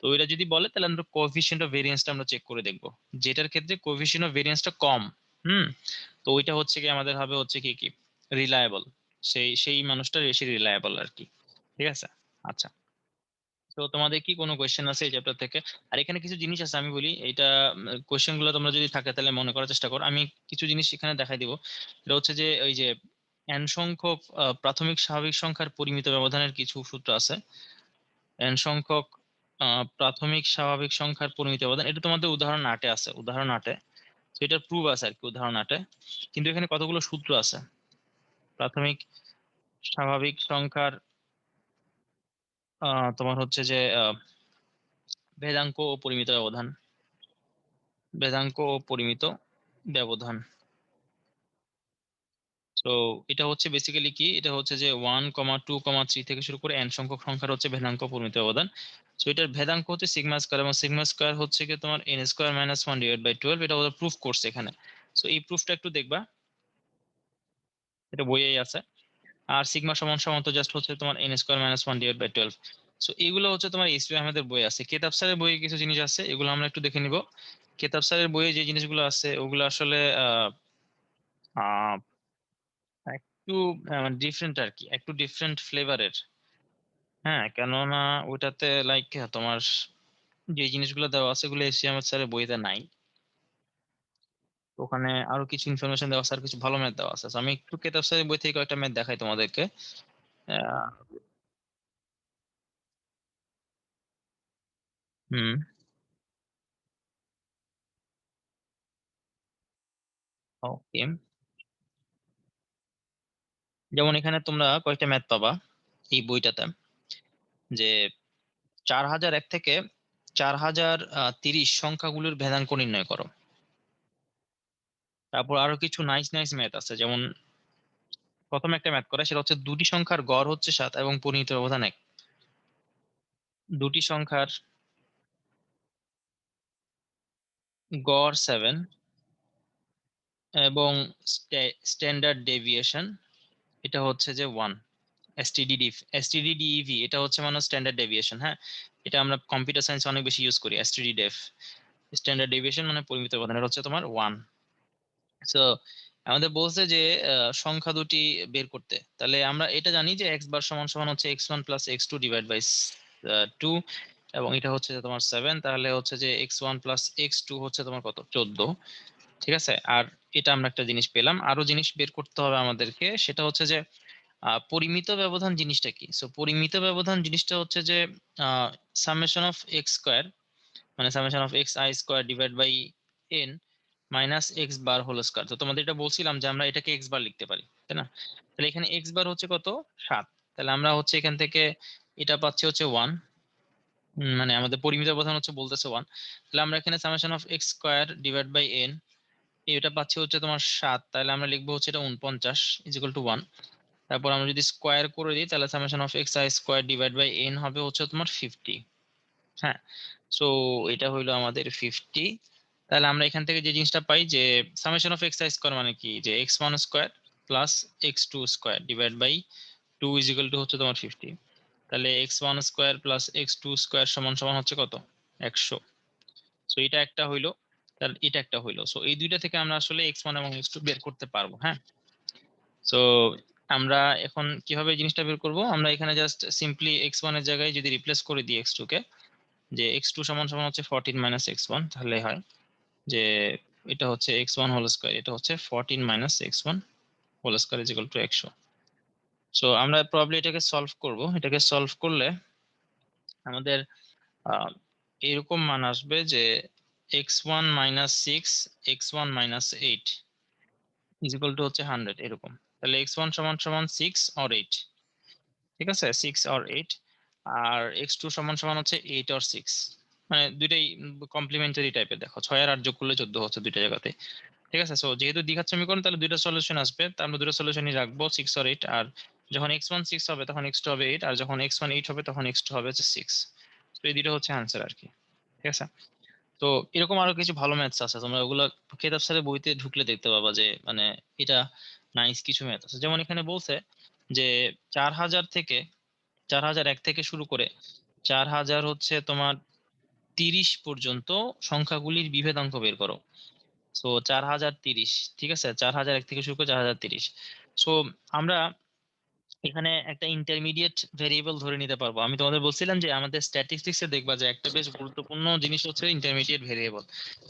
তো ওইটা যদি বলে তাহলে আমরা কোএফিসিয়েন্ট অফ ভেরিয়েন্সটা আমরা চেক করে দেখব, যেটার ক্ষেত্রে কোএফিসিয়েন্ট অফ ভেরিয়েন্সটা কম। হুম। তো ওইটা হচ্ছে কি আমাদের হবে হচ্ছে কি কি রিলায়েবল, সেই মানুষটা বেশি রিলায়েবল আর কি। ঠিক আছে। আচ্ছা, তো তোমাদের কি কোনো কোয়েশ্চেন আছে এই চ্যাপ্টার থেকে? আর এখানে কিছু জিনিস আছে আমি বলি, এটা কোয়েশ্চেন গুলো তোমরা যদি থাকে তাহলে মনে করার চেষ্টা করো। আমি কিছু জিনিস এখানে দেখাই দিব। এটা হচ্ছে যে ওই যে n সংখ্যক প্রাথমিক স্বাভাবিক সংখ্যার পরিমিত ব্যবধানের কিছু সূত্র আছে। n সংখ্যক প্রাথমিক স্বাভাবিক সংখ্যার পরিমিত ব্যবধান, এটা তোমাদের উদাহরণ 8-এ আছে, উদাহরণ 8-এ। তো এটার প্রুফ আছে আর কি উদাহরণ 8-এ, কিন্তু এখানে কতগুলো সূত্র আছে। প্রাথমিক স্বাভাবিক সংখ্যার তোমার হচ্ছে যে ভেদাঙ্ক ও পরিমিত ব্যবধান, ভেদাঙ্ক ও পরিমিত ব্যবধান। তো এটা হচ্ছে বেসিক্যালি কি, এটা হচ্ছে যে 1,2,3 থেকে শুরু করে n সংখ্যক সংখ্যার হচ্ছে ভেদাঙ্ক পরিমিত ব্যবধান। তো এটার ভেদাঙ্ক হচ্ছে সিগমা স্কয়ার, এবং সিগমা স্কয়ার হচ্ছে কি তোমার n square minus 1 divide by 12। এটা ওরা প্রুফ করছে এখানে। তো এই প্রুফটা একটু দেখবা, এটা বইয়েই আছে। আর সিগমা সমান সমান তো জাস্ট হচ্ছে তোমার n square minus 1 divide by 12। So এগুলো হচ্ছে তোমার এসপি আহমেদের বই আছে, কেতাব স্যারের বইয়ে কিছু জিনিস আছে, এগুলো আমরা একটু দেখে নিব। কেতাব স্যারের বইয়ে যে জিনিসগুলো আছে ওগুলো আসলে আহ একটু ডিফারেন্ট আর কি, একটু ডিফারেন্ট ফ্লেভারের। হ্যাঁ, কেননা ওটাতে লাইক তোমার যে জিনিসগুলো দেওয়া আছে ওগুলো এসি আহমেদ স্যারের বইতে নাই। ওখানে আরো কিছু ইনফরমেশন দেওয়া আছে, আর কিছু ভালো ম্যাথ দেওয়া আছে। So আমি একটু কেতাব স্যারের বই থেকে কয়েকটা ম্যাথ দেখাই তোমাদেরকে। আহ, হুম। ওকে, যেমন এখানে তোমরা কয়েকটা ম্যাথ পাবা এই বইটাতে, যে 4001 থেকে 4030 সংখ্যাগুলোর ভেদাঙ্ক নির্ণয় করো। তারপর আরো কিছু নাইস নাইস ম্যাথ আছে, যেমন প্রথম একটা ম্যাথ করা, সেটা হচ্ছে দুটি সংখ্যার গড় হচ্ছে 7 এবং পরিমিত ব্যবধান 1। দুটি সংখ্যার গড় 7 এবং স্ট্যান্ডার্ড ডেভিয়েশন এটা হচ্ছে যে 1। এসটিডিডিভি এটা হচ্ছে মানে স্ট্যান্ডার্ড ডেভিয়েশন। হ্যাঁ, এটা আমরা কম্পিউটার সায়েন্স অনেক বেশি ইউজ করি, এসটিডিডেফ। স্ট্যান্ডার্ড ডেভিয়েশন মানে পরিমিত ব্যবধান, এটা হচ্ছে তোমার 1। সো আমাদের বলছে যে সংখ্যা দুটি বের করতে, তাহলে আমরা এটা জানি যে এক্স বার সমান সমান হচ্ছে x1 plus x2 divide by 2, এবং এটা হচ্ছে যে তোমার 7। তাহলে হচ্ছে যে x1 প্লাস x2 হচ্ছে তোমার কত, 14। ঠিক আছে। আর এটা আমরা একটা জিনিস পেলাম, আরো জিনিস বের করতে হবে আমাদেরকে, সেটা হচ্ছে যে পরিমিত ব্যবধান জিনিসটা কি। সো পরিমিত ব্যবধান জিনিসটা হচ্ছে যে সামেশন অফ এক্স স্কোয়ার, মানে summation of x i square divide by N minus x bar whole square. তো তোমাদের এটা বলছিলাম যে আমরা এটাকে এক্স বার লিখতে পারি, তাই না? তাহলে এখানে এক্স বার হচ্ছে কত, 7। তাহলে আমরা হচ্ছে এখান থেকে এটা পাচ্ছি হচ্ছে 1, মানে আমাদের পরিমিত ব্যবধান হচ্ছে বলতেছে 1। তাহলে আমরা এখানে summation of x square divide by n, এটা পাচ্ছি হচ্ছে তোমার 7। তাহলে আমরা লিখবো হচ্ছে এটা 49 ইজ ইকুয়াল টু 1। তারপর আমরা যদি স্কোয়ার করে দিই তাহলে summation of x i square divide by n হবে হচ্ছে তোমার 50। হ্যাঁ, সো এটা হইলো আমাদের 50। তাহলে আমরা এখান থেকে যে জিনিসটা পাই যে summation of x i square মানে কি, যে x one square plus x two square divide by 2 is equal to হচ্ছে তোমার 50। তাহলে x one square plus x two square সমান সমান হচ্ছে কত, 100। সো এটা একটা হইলো, তাহলে এটা একটা হইলো। সো এই দুইটা থেকে আমরা আসলে এক্স ওয়ান এবং এক্স টু বের করতে পারবো। হ্যাঁ, সো আমরা এখন কিভাবে এই জিনিসটা বের করব, আমরা এখানে জাস্ট সিম্পলি এক্স ওয়ান এর জায়গায় যদি রিপ্লেস করে দিই এক্স টু কে, যে এক্স টু সমান সমান হচ্ছে 14 মাইনাস এক্স ওয়ান, তাহলে হয় যে এটা হচ্ছে এক্স ওয়ান হোল স্কোয়ার, এটা হচ্ছে 14 minus x one whole square is equal to 100। So আমরা প্রবাবলি এটাকে সলভ করব, এটাকে সলভ করলে আমাদের আহ, এরকম মান আসবে যে x one minus 6 x one minus 8 is equal to হচ্ছে 100 এরকম। তাহলে এক্স ওয়ান সমান সমান 6 অর 8। ঠিক আছে, 6 অর 8। আর এক্স টু সমান সমান হচ্ছে 8 অর 6, মানে দুইটাই কমপ্লিমেন্টারি টাইপের। দেখো 6 আর 8 যোগ করলে 14 হচ্ছে দুইটা জায়গাতে। ঠিক আছে, সো যেহেতু দ্বিঘাত সমীকরণ তাহলে দুইটা সলিউশন আসবে, তার আমরা দুটো সলিউশনই রাখবো, 6 অর 8। আর যখন এক্স ওয়ান 6 হবে তখন এক্স টু হবে 8, আর যখন এক্স ওয়ান 8 হবে তখন এক্স টু হবে হচ্ছে 6। তো এই দুটো হচ্ছে অ্যান্সার আর কি। ঠিক আছে। তো এরকম আরো কিছু ভালো ম্যাথস আছে, তোমরা ওগুলো কেতাব স্যারের বইতে ঢুকলে দেখতে পাবা যে মানে এটা নাইস কিছু ম্যাথ আছে। যেমন এখানে বলছে যে 4000 থেকে 4001 থেকে শুরু করে 4000 হচ্ছে তোমার 30 পর্যন্ত সংখ্যাগুলির বিভেদাঙ্ক বের করো। সো 4030, ঠিক আছে, 4001 থেকে শুরু করে 4030। সো আমরা এখানে একটা ইন্টারমিডিয়েট ভেরিয়েবল ধরে নিতে পারবো। আমি তোমাদের বলছিলাম যে আমাদের স্ট্যাটিস্টিক্সে দেখবা যে একটা বেশ গুরুত্বপূর্ণ জিনিস হচ্ছে ইন্টারমিডিয়েট ভেরিয়েবল।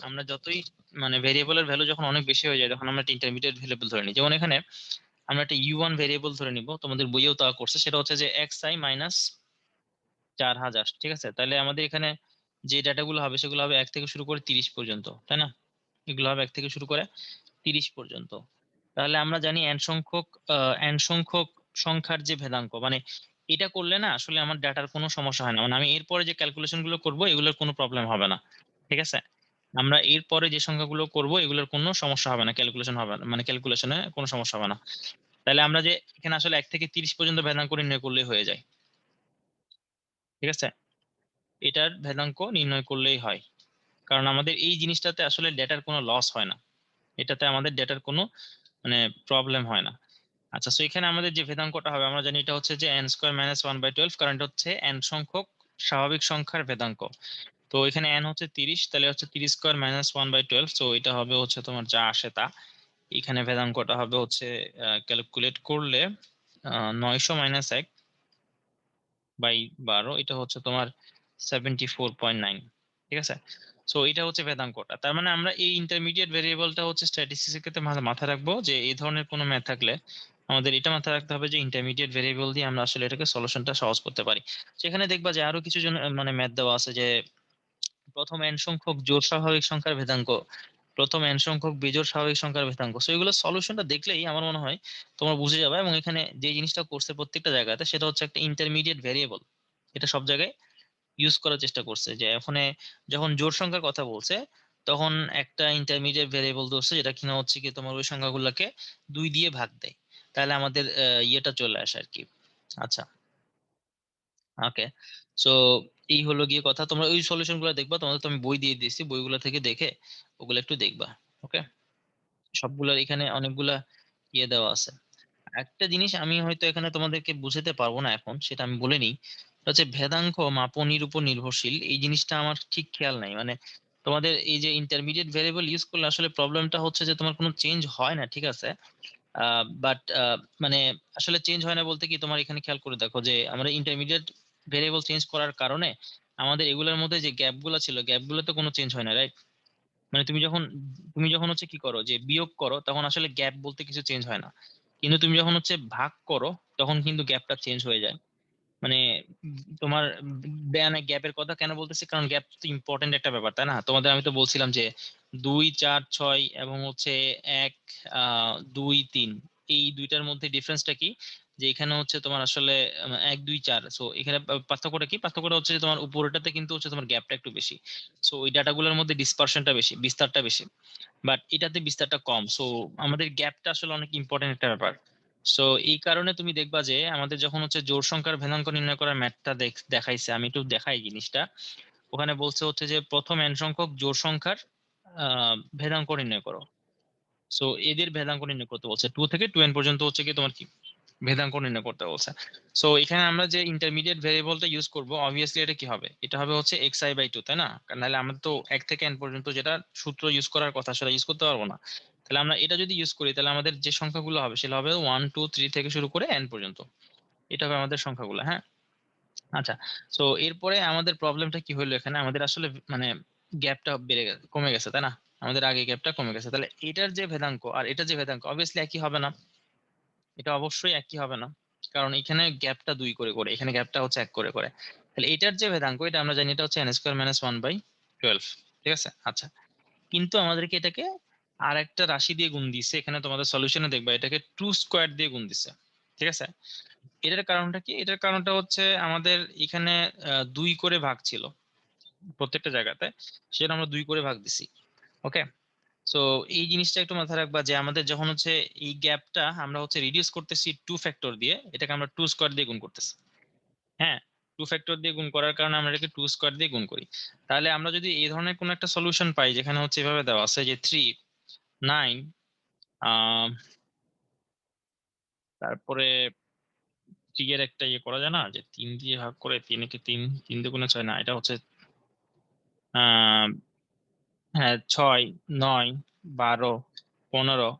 আমরা যতই মানে ভেরিয়েবলের ভ্যালু যখন অনেক বেশি হয়ে যায় তখন আমরা একটা ইন্টারমিডিয়েট ভেরিয়েবল ধরে নিই। যেমন এখানে আমরা একটা U1 ভেরিয়েবল ধরে নিব, তোমাদের বইয়েও তা করছে, সেটা হচ্ছে যে xi মাইনাস 4000, ঠিক আছে। তাহলে আমাদের এখানে যে ডাটাগুলো হবে সেগুলো হবে 1 থেকে শুরু করে 30 পর্যন্ত, তাই না? এগুলো হবে 1 থেকে শুরু করে 30 পর্যন্ত। তাহলে আমরা জানি n সংখ্যক সংখ্যার যে ভেদাঙ্ক, মানে এটা করলে না আসলে আমার ডাটার কোনো সমস্যা হয় না, মানে আমি এরপরে যে ক্যালকুলেশন গুলো করবো এগুলোর কোনো প্রবলেম হবে না, ঠিক আছে। আমরা এরপরে যে সংখ্যাগুলো করব এগুলোর কোনো সমস্যা হবে না, ক্যালকুলেশন হবে না, মানে ক্যালকুলেশনে কোনো সমস্যা হবে না। তাহলে আমরা যে এখানে আসলে 1 থেকে 30 পর্যন্ত ভেদাঙ্ক নির্ণয় করলেই হয়ে যায়, ঠিক আছে। এটার ভেদাঙ্ক নির্ণয় করলেই হয়, কারণ আমাদের এই জিনিসটাতে আসলে ডেটার কোনো লস হয় না, এটাতে আমাদের ডেটার কোনো মানে প্রবলেম হয় না। আচ্ছা, সো এখানে আমাদের যে ভেদাঙ্কটা হবে আমরা জানি এটা হচ্ছে যে n² - 1/12, কারণ এটা হচ্ছে n সংখ্যক স্বাভাবিক সংখ্যার ভেদাঙ্ক। তো এখানে n হচ্ছে 30, তাহলে হচ্ছে 30² - 1/12, সো এটা হবে হচ্ছে তোমার যা আসে তা। এখানে ভেদাঙ্কটা হবে হচ্ছে ক্যালকুলেট করলে 900 - 1/12, এটা হচ্ছে তোমার 74.9, ঠিক আছে। সো এটা হচ্ছে ভেদাঙ্কটা। তার মানে আমরা এই ইন্টারমিডিয়েট ভেরিয়েবলটা হচ্ছে স্ট্যাটিস্টিক্স এর ক্ষেত্রে মাথায় রাখবো যে এই ধরনের কোনো ম্যাথ থাকলে আমাদের এটা মাথায় রাখতে হবে যে ইন্টারমিডিয়েট ভেরিয়েবল দিয়ে আমরা আসলে এটাকে সলিউশনটা সহজ করতে পারি। সেখানে দেখবা যে আরো কিছু জন মানে ম্যাথ দেওয়া আছে যে প্রথম n সংখ্যক জোড় স্বাভাবিক সংখ্যার ভেদাঙ্ক, প্রথম n সংখ্যক বিজোড় স্বাভাবিক সংখ্যার ভেদাঙ্ক। সো এগুলো সলিউশনটা দেখলেই আমার মনে হয় তোমরা বুঝে যাবে। এবং এখানে যে জিনিসটা করছে প্রত্যেকটা জায়গাতে সেটা হচ্ছে একটা ইন্টারমিডিয়েট ভেরিয়েবল, এটা সব জায়গায় ইউজ করার চেষ্টা করছে। যে এখানে যখন জোড় সংখ্যার কথা বলছে তখন একটা ইন্টারমিডিয়েট ভেরিয়েবল ধরছে যেটা কিনা হচ্ছে কি তোমার ওই সংখ্যাগুলোকে 2 দিয়ে ভাগ দেয়, তাহলে আমাদের ইয়েটা চলে আসে আর কি। আচ্ছা, ওকে। সো এই হলো গিয়ে কথা, তোমরা ওই সলিউশন গুলো দেখবা, তোমাদের তো আমি বই দিয়ে দিয়েছি, বইগুলো থেকে দেখে ওগুলো একটু দেখবা। ওকে, সবগুলোর এখানে অনেকগুলা ইয়ে দেওয়া আছে। একটা জিনিস আমি হয়তো এখানে তোমাদেরকে বুঝাতে পারবো না এখন, সেটা আমি বলে নিই। সেটা হচ্ছে ভেদাঙ্ক মাপনির উপর নির্ভরশীল, এই জিনিসটা আমার ঠিক খেয়াল নাই। মানে তোমাদের এই যে ইন্টারমিডিয়েট ভেরিয়েবল ইউজ করলে আসলে প্রবলেমটা হচ্ছে যে তোমার কোনো চেঞ্জ হয় না, ঠিক আছে। বাট মানে আসলে চেঞ্জ হয় না বলতে কি, তোমার এখানে খেয়াল করে দেখো যে আমরা ইন্টারমিডিয়েট ভেরিয়েবল চেঞ্জ করার কারণে আমাদের এগুলোর মধ্যে যে গ্যাপ গুলো ছিল গ্যাপ গুলোতে কোনো চেঞ্জ হয় না, রাইট? মানে তুমি যখন হচ্ছে কি করো যে বিয়োগ করো তখন আসলে গ্যাপ বলতে কিছু চেঞ্জ হয় না, কিন্তু তুমি যখন হচ্ছে ভাগ করো তখন কিন্তু গ্যাপটা চেঞ্জ হয়ে যায়। মানে তোমার বেয়ানে গ্যাপের কথা কেন বলতেছি, কারণ গ্যাপ তো ইম্পর্টেন্ট একটা ব্যাপার, তাই না? তোমাদের আমি তো বলছিলাম যে 2 4 6 এবং হচ্ছে 1 2 3, এই দুইটার মধ্যে ডিফারেন্সটা কি, যে এখানে হচ্ছে তোমার আসলে 1 2 4, সো এখানে পার্থক্যটা কি, পার্থক্যটা হচ্ছে যে তোমার উপরেটাতে কিন্তু হচ্ছে তোমার গ্যাপটা একটু বেশি, সো ওই ডাটাগুলোর মধ্যে ডিসপারশনটা বেশি, বিস্তারটা বেশি, বাট এটাতে বিস্তারটা কম। সো আমাদের গ্যাপটা আসলে অনেক ইম্পর্টেন্ট একটা ব্যাপার। সো এই কারণে তুমি দেখবা যে আমাদের যখন হচ্ছে জোড় সংখ্যার ভেদাঙ্ক নির্ণয় করার ম্যাথটা দেখাইছে, আমি একটু দেখাই জিনিসটা। ওখানে বলছে হচ্ছে যে প্রথম n সংখ্যক জোড় সংখ্যার ভেদাঙ্ক নির্ণয় করো। সো এদের ভেদাঙ্ক নির্ণয় করতে বলছে 2 থেকে 2n পর্যন্ত হচ্ছে কি তোমার কি ভেদাঙ্ক নির্ণয় করতে বলছে। সো এখানে আমরা যে ইন্টারমিডিয়েট ভেরিয়েবলটা ইউজ করব অবভিয়াসলি এটা কি হবে, এটা হবে হচ্ছে xi/2, তাই না? নাহলে আমাদের তো 1 থেকে n পর্যন্ত যেটা সূত্র ইউজ করার কথা সেটা ইউজ করতে পারবো না। তাহলে আমরা এটা যদি ইউজ করি তাহলে আমাদের যে সংখ্যাগুলো হবে সেটা হবে 1 2 3 থেকে শুরু করে n পর্যন্ত, এটা হবে আমাদের সংখ্যাগুলো, হ্যাঁ। আচ্ছা, সো এরপরে আমাদের প্রবলেমটা কি হলো, এখানে আমাদের আসলে মানে গ্যাপটা কমে গেছে, তাই না? আমাদের আগে গ্যাপটা কমে গেছে, তাহলে এটার যে ভেদাঙ্ক আর এটার যে ভেদাঙ্ক অবভিয়াসলি একই হবে না, এটা অবশ্যই একই হবে না, কারণ এখানে গ্যাপটা 2 করে করে, এখানে গ্যাপটা হচ্ছে 1 করে করে। তাহলে এটার যে ভেদাঙ্ক এটা আমরা জানি এটা হচ্ছে n² - 1/12, ঠিক আছে। আচ্ছা, কিন্তু আমাদেরকে এটাকে আর একটা রাশি দিয়ে গুণ দিছে, এখানে তোমাদের সলিউশনে দেখবা এটাকে 2² দিয়ে গুণ দিছে, ঠিক আছে। এটার কারণটা কি, এটার কারণটা হচ্ছে আমাদের এখানে 2 করে ভাগ ছিল প্রত্যেকটা জায়গাতে, সেটা আমরা 2 করে ভাগ দিছি। ওকে, সো এই জিনিসটা একটু মাথায় রাখবা যে আমাদের যখন হচ্ছে এই গ্যাপটা আমরা হচ্ছে রিডিউস করতেছি 2 ফ্যাক্টর দিয়ে, এটাকে আমরা 2² দিয়ে গুণ করতেছি, হ্যাঁ। 2 ফ্যাক্টর দিয়ে গুণ করার কারণে আমরা এটাকে 2² দিয়ে গুণ করি। তাহলে আমরা যদি এই ধরনের কোন একটা সলিউশন পাই যেখানে হচ্ছে এভাবে দেওয়া আছে যে 3 9, তারপরে 3 এর একটা ইয়ে করা যায় না যে 3 দিয়ে ভাগ করে, 3 একে 3, 3 দুগুণে 6, না এটা হচ্ছে হ্যাঁ 6, 9, 12, 15।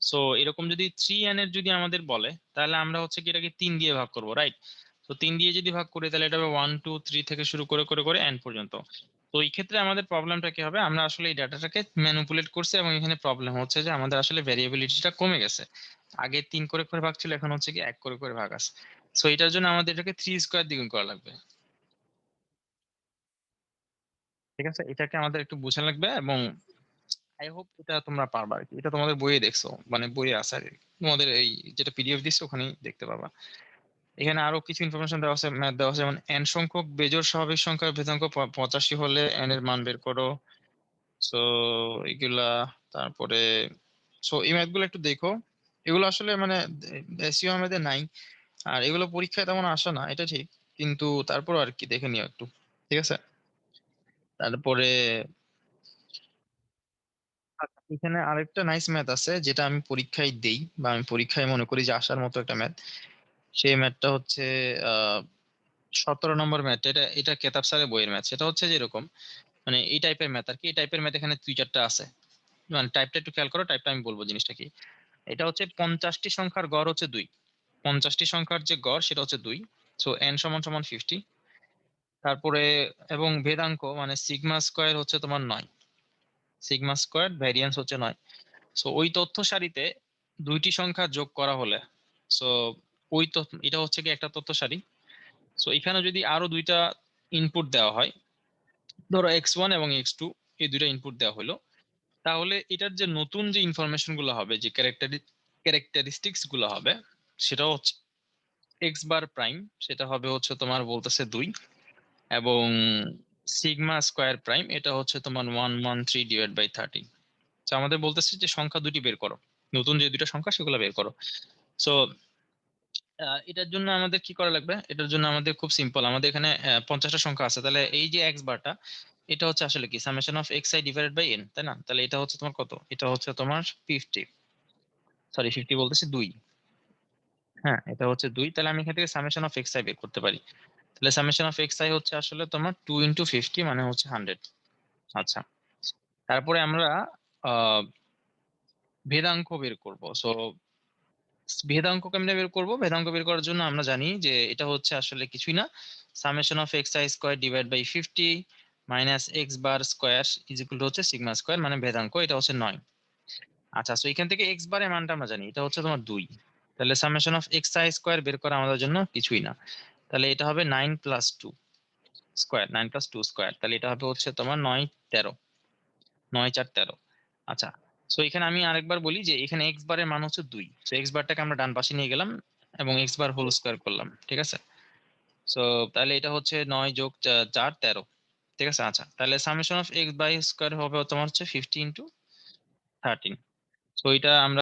সো এরকম যদি 3n এর যদি আমাদের বলে তাহলে আমরা হচ্ছে কি এটাকে 3 দিয়ে ভাগ করবো, রাইট? তো 3 দিয়ে যদি ভাগ করি তাহলে এটা হবে 1 2 3 থেকে শুরু করে করে করে n পর্যন্ত। তো এই ক্ষেত্রে আমাদের প্রবলেমটা কি হবে, আমরা আসলে এই ডাটাটাকে ম্যানিপুলেট করছি এবং এখানে প্রবলেম হচ্ছে যে আমাদের আসলে ভেরিয়েবিলিটিটা কমে গেছে। আগে 3 করে করে ভাগ ছিল, এখন হচ্ছে কি 1 করে করে ভাগ আছে। সো এটার জন্য আমাদের এটাকে 3 স্কোয়ার দ্বিগুণ করা লাগবে। ঠিক আছে, এটাকে আমাদের একটু বোঝা লাগবে এবং আই হোপ এটা তোমরা পারবা আর কি। এটা তোমাদের বইয়ে দেখছো, মানে বইয়ে আছে আর কি। তোমাদের এই যেটা পিডিএফ দিচ্ছে ওখানেই দেখতে পাবা। এখানে আরো কিছু ইনফরমেশন দেওয়া আছে, ম্যাথ দেওয়া আছে, যেমন এন সংখ্যক বেজোড় স্বাভাবিক সংখ্যার ভেদাঙ্ক 85 হলে এন এর মান বের করো। সো এগুলা, তারপরে সো এই ম্যাথ গুলো একটু দেখো। এগুলো আসলে মানে এসইও আমাদের নাই, আর এগুলো পরীক্ষায় তেমন আসে না, এটা ঠিক। কিন্তু তারপর আর কি দেখে নিও একটু, ঠিক আছে? তারপরে আচ্ছা, এখানে আরেকটা নাইস ম্যাথ আছে যেটা আমি পরীক্ষায় দেই, বা আমি পরীক্ষায় মনে করি যে আসার মতো একটা ম্যাথ। সেই ম্যাথটা হচ্ছে আহ 17 নম্বর ম্যাথ। এটা এটা কেতাব স্যারের বইয়ের ম্যাথ। সেটা হচ্ছে যে এরকম, মানে এই টাইপের ম্যাথ আর কি। এই টাইপের ম্যাথ এখানে 2-4টা আছে। মানে টাইপটা একটু খেয়াল করো, টাইপটা আমি বলবো জিনিসটা কি। এটা হচ্ছে 50টি সংখ্যার গড় হচ্ছে 2। 50টি সংখ্যার যে গড় সেটা হচ্ছে 2। সো n সমান সমান 50। তারপরে এবং ভেদাঙ্ক মানে সিগমা স্কোয়ার হচ্ছে তোমার 9। সিগমা স্কোয়ার ভ্যারিয়েন্স হচ্ছে 9। সো ওই তথ্য সারিতে দুইটি সংখ্যা যোগ করা হলে, সো ওই তথ্য, এটা হচ্ছে কি একটা তথ্য সারি। সো এখানে যদি আরো দুইটা ইনপুট দেওয়া হয়, ধরো x1 এবং x2, এই দুইটা ইনপুট দেওয়া হলো, তাহলে এটার যে নতুন যে ইনফরমেশন গুলো হবে, যে ক্যারেক্টারিস্টিক্স গুলো হবে, সেটা হচ্ছে এক্স বার প্রাইম, সেটা হবে হচ্ছে তোমার বলতেছে 2। এবং সিগমা স্কোয়ার প্রাইম এটা হচ্ছে তোমার 113/30। তো আমাদের বলতেছে যে সংখ্যা দুটি বের করো, নতুন যে দুইটা সংখ্যা সেগুলো বের করো। সো এটার জন্য আমাদের কি করা লাগবে, এটার জন্য আমাদের খুব সিম্পল। আমাদের এখানে 50টা সংখ্যা আছে, তাহলে এই যে এক্স বারটা, এটা হচ্ছে আসলে কি summation of x i divided by n, তাই না? তাহলে এটা হচ্ছে তোমার কত, এটা হচ্ছে তোমার 50, সরি 50 বলতেছি 2। হ্যাঁ, এটা হচ্ছে 2। তাহলে আমি এখান থেকে সামেশন অফ এক্স আই বের করতে পারি। তাহলে সামেশন অফ এক্স আই হচ্ছে আসলে তোমার 2 × 50 মানে হচ্ছে 100। আচ্ছা, তারপরে আমরা আহ ভেদাঙ্ক বের করব। সো ভেদাঙ্ক কেমনে বের করব, ভেদাঙ্ক বের করার জন্য আমরা জানি যে এটা হচ্ছে আসলে কিছুই না, summation of x i square divide by 50 minus x bar square is equal to হচ্ছে সিগমা স্কোয়ার, মানে ভেদাঙ্ক এটা হচ্ছে 9। আচ্ছা, সো এখান থেকে এক্স বারের মানটা আমরা জানি, এটা হচ্ছে তোমার 2। তাহলে summation of x i square বের করা আমাদের জন্য কিছুই না। তাহলে এটা হবে 9+2 স্কোয়ার, 9+2 স্কোয়ার। তাহলে এটা হবে হচ্ছে তোমার 9 13, 9 4 13। আচ্ছা, সো এখানে আমি আরেকবার বলি যে এখানে এক্স বারের মান হচ্ছে 2। সো এক্স বারটাকে আমরা ডান পাশে নিয়ে গেলাম এবং এক্স বার হোল স্কোয়ার করলাম, ঠিক আছে? সো তাহলে এটা হচ্ছে 9 + 4 13, ঠিক আছে? আচ্ছা, তাহলে summation of x by square হবে তোমার হচ্ছে 50 × 13। সো এটা আমরা